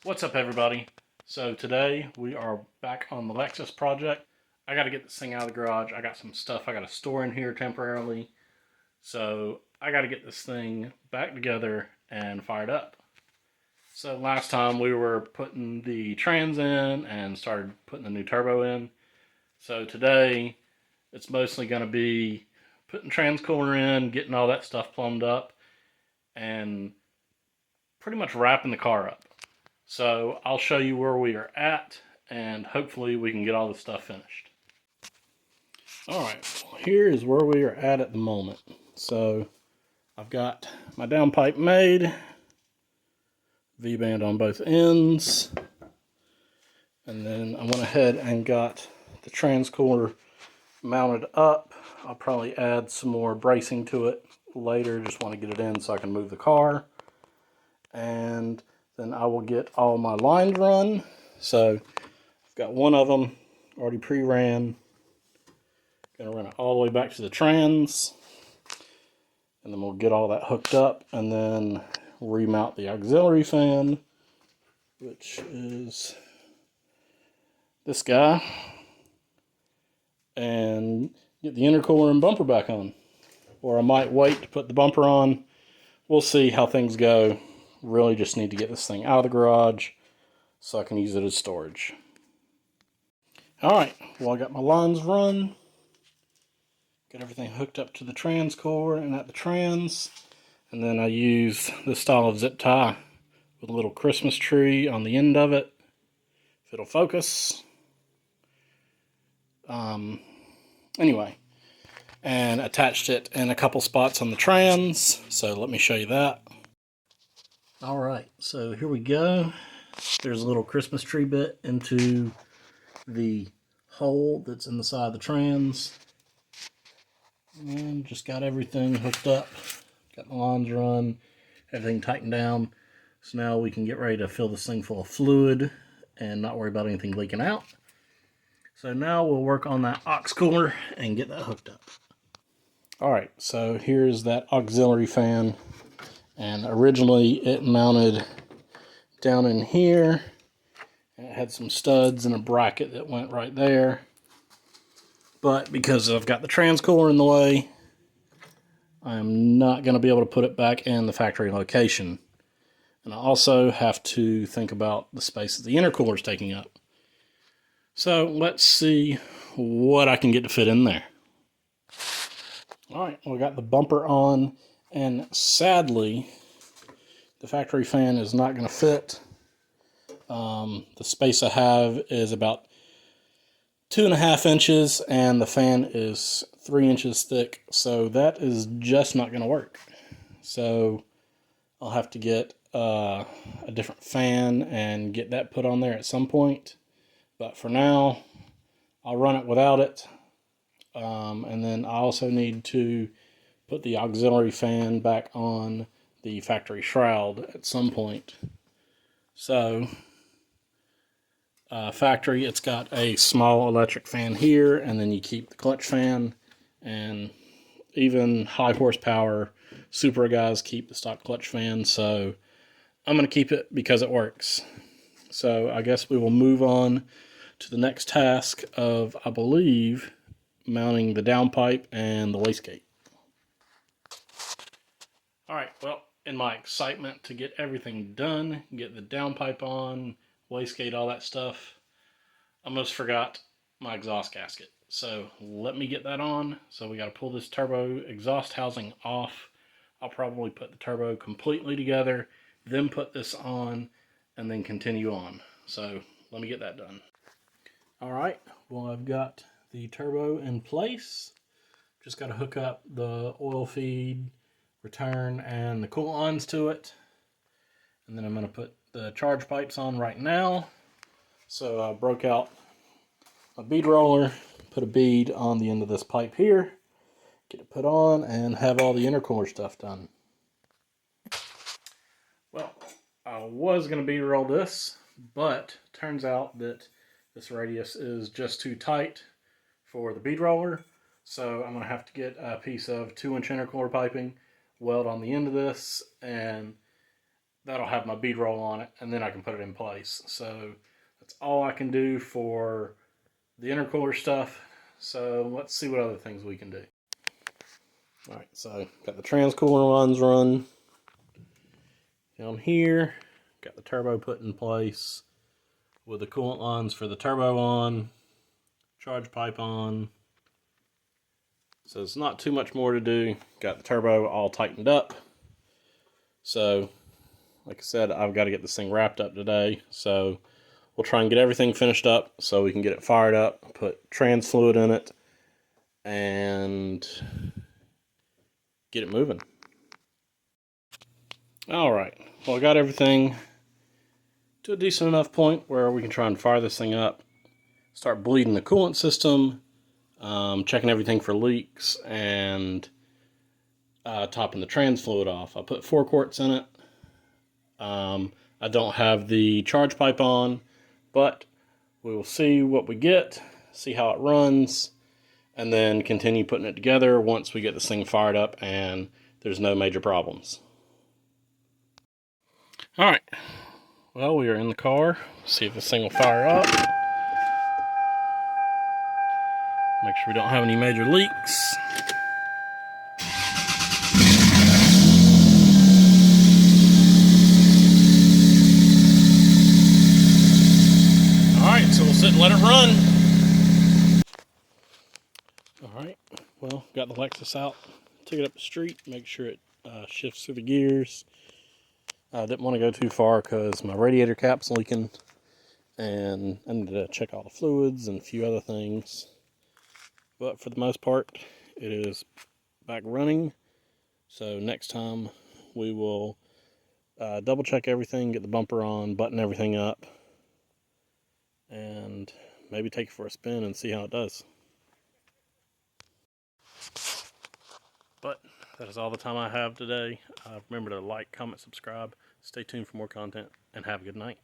What's up, everybody? So today we are back on the Lexus project. I got to get this thing out of the garage. I got some stuff I got to store in here temporarily. So I got to get this thing back together and fired up. So last time we were putting the trans in and started putting the new turbo in. So today it's mostly going to be putting trans cooler in, getting all that stuff plumbed up, and pretty much wrapping the car up. So I'll show you where we are at, and hopefully we can get all this stuff finished. Alright, well, here is where we are at the moment. So I've got my downpipe made, V-band on both ends, and then I went ahead and got the transcooler mounted up. I'll probably add some more bracing to it later, just want to get it in so I can move the car. And then I will get all my lines run. So I've got one of them already pre-ran. Gonna run it all the way back to the trans, and then we'll get all that hooked up and then remount the auxiliary fan, which is this guy, and get the intercooler and bumper back on. Or I might wait to put the bumper on. We'll see how things go. Really just need to get this thing out of the garage so I can use it as storage. Alright, well, I got my lines run. Got everything hooked up to the trans core and at the trans. And then I use this style of zip tie with a little Christmas tree on the end of it, if it'll focus. Anyway, and attached it in a couple spots on the trans. So let me show you that. Alright, so here we go. There's a little Christmas tree bit into the hole that's in the side of the trans. And just got everything hooked up. Got the lines run, everything tightened down. So now we can get ready to fill this thing full of fluid and not worry about anything leaking out. So now we'll work on that aux cooler and get that hooked up. Alright, so here's that auxiliary fan. And originally it mounted down in here. And it had some studs and a bracket that went right there. But because I've got the trans cooler in the way, I'm not going to be able to put it back in the factory location. And I also have to think about the space that the intercooler is taking up. So let's see what I can get to fit in there. Alright, we got the bumper on, and sadly, the factory fan is not going to fit. The space I have is about 2.5 inches, and the fan is 3 inches thick, so that is just not going to work. So I'll have to get a different fan and get that put on there at some point. But for now, I'll run it without it. And then I also need to put the auxiliary fan back on the factory shroud at some point. So, factory, it's got a small electric fan here, and then you keep the clutch fan, and even high horsepower super guys keep the stock clutch fan, so I'm going to keep it because it works. So I guess we will move on to the next task of, I believe, mounting the downpipe and the wastegate. Alright, well, in my excitement to get everything done, get the downpipe on, wastegate, all that stuff, I almost forgot my exhaust gasket. So let me get that on. So we got to pull this turbo exhaust housing off. I'll probably put the turbo completely together, then put this on, and then continue on. So let me get that done. Alright, well, I've got the turbo in place. Just got to hook up the oil feed, return, and the coolant lines to it. And then I'm going to put the charge pipes on right now. So I broke out a bead roller, put a bead on the end of this pipe here, get it put on, and have all the intercooler stuff done. Well, I was going to bead roll this, but turns out that this radius is just too tight for the bead roller. So I'm going to have to get a piece of 2-inch intercooler piping, weld on the end of this, and that'll have my bead roll on it, and then I can put it in place. So that's all I can do for the intercooler stuff. So let's see what other things we can do. Alright, so got the transcooler lines run down here. Got the turbo put in place with the coolant lines for the turbo on, charge pipe on. So it's not too much more to do. Got the turbo all tightened up. So, like I said, I've got to get this thing wrapped up today. So we'll try and get everything finished up so we can get it fired up, put trans fluid in it, and get it moving. Alright, well, I got everything to a decent enough point where we can try and fire this thing up, start bleeding the coolant system, checking everything for leaks, and topping the trans fluid off. I put 4 quarts in it. I don't have the charge pipe on, but we will see what we get, see how it runs, and then continue putting it together once we get this thing fired up and there's no major problems. Alright, well, we are in the car. See if this thing will fire up. Make sure we don't have any major leaks. Alright, so we'll sit and let it run. Alright, well, got the Lexus out. Took it up the street, make sure it shifts through the gears. I didn't want to go too far because my radiator cap's leaking, and I need to check all the fluids and a few other things. But for the most part, it is back running. So next time we will double check everything, get the bumper on, button everything up, and maybe take it for a spin and see how it does. But that is all the time I have today. Remember to like, comment, subscribe. Stay tuned for more content, and have a good night.